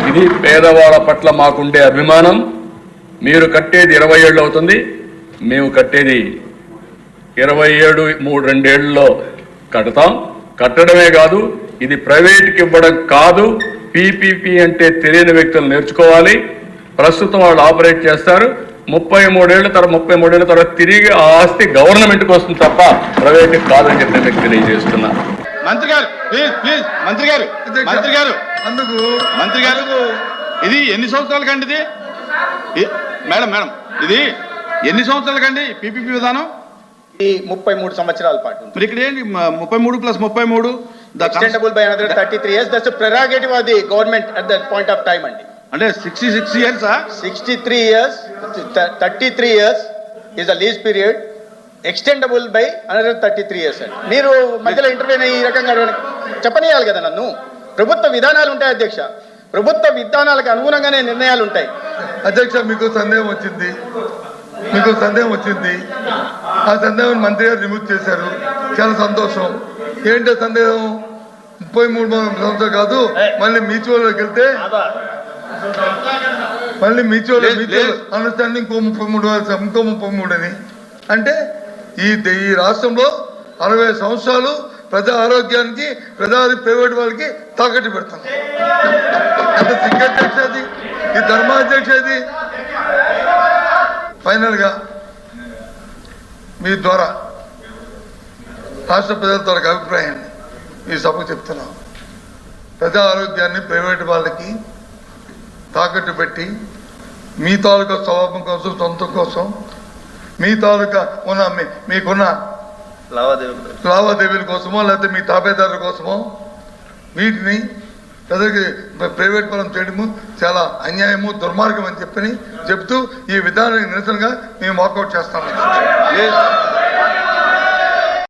ఇది పేదవాళ్ళ పట్ల మాకుండే అభిమానం. మీరు కట్టేది 20 ఏళ్ళు అవుతుంది, మేము కట్టేది 2 ఏళ్లలో కడతాం. కట్టడమే కాదు, ఇది ప్రైవేట్కి ఇవ్వడం కాదు. పీపీపీ అంటే తెలియని వ్యక్తులు నేర్చుకోవాలి. ప్రస్తుతం వాళ్ళు ఆపరేట్ చేస్తారు. 33 ఏళ్ల తర్వాత తిరిగి ఆ ఆస్తి గవర్నమెంట్కి వస్తుంది తప్ప ప్రైవేట్కి కాదని చెప్పి మీకు తెలియజేస్తున్నా. మంత్రి గారు ప్లీజ్ మంత్రి గారు ఇది ఎన్ని సంవత్సరాల కండి ఇది? మేడం ఇది ఎన్ని సంవత్సరాల కండి పీపీపీ విధానం? 33 సంవత్సరాల పాటు. మరి ఇక్కడ ఏంటి 33 + 33 extendable by another 33 years. That's a prerogative of the government at that point of time అండి. అంటే 66 years 63 years, 33 years is the lease period. Extendable by another 33 years అండి. మీరు మధ్యలో ఇంటర్వ్యూ ఈ రకంగా చెప్పనీయాలి కదా నన్ను. ప్రభుత్వ విధానాలు ఉంటాయి అధ్యక్ష, ప్రభుత్వ విధానాలకు అనుగుణంగానే నిర్ణయాలు ఉంటాయి. అధ్యక్ష, మీకు సందేహం వచ్చింది. ఆ సందేహం మంత్రి గారు రిమూవ్ చేశారు. చాలా సంతోషం. ఏంటో సందేహం? 33 సంవత్సరాలు కాదు, మళ్ళీ మ్యూచువల్లోకి వెళ్తే మ్యూచువల్ అండర్స్టాండింగ్ ఇంకో 33 అని అంటే ఈ రాష్ట్రంలో 60 సంవత్సరాలు ప్రజా ఆరోగ్యానికి ప్రైవేట్ వాళ్ళకి తాకట్టు పెడతాం. ఎంత సిగ్గధ్యక్ష అది, ఈ ధర్మాధ్యక్ష అది. ఫైనల్గా మీ ద్వారా రాష్ట్ర ప్రజల తాలూకు అభిప్రాయాన్ని ఈ సభకు చెప్తున్నాం. ప్రజా ఆరోగ్యాన్ని ప్రైవేట్ వాళ్ళకి తాకట్టు పెట్టి మీ తాలూకా స్వభావం కోసం, సొంతం కోసం, మీ తాలూకా మీకున్న లావాదేవీల కోసమో లేకపోతే మీ తాబేదారుల కోసమో వీటిని ప్రజలకి ప్రైవేట్ పరం చేయడము చాలా అన్యాయము, దుర్మార్గం అని చెప్తూ ఈ విధానానికి నిరసనగా మేము వాకౌట్ చేస్తాం.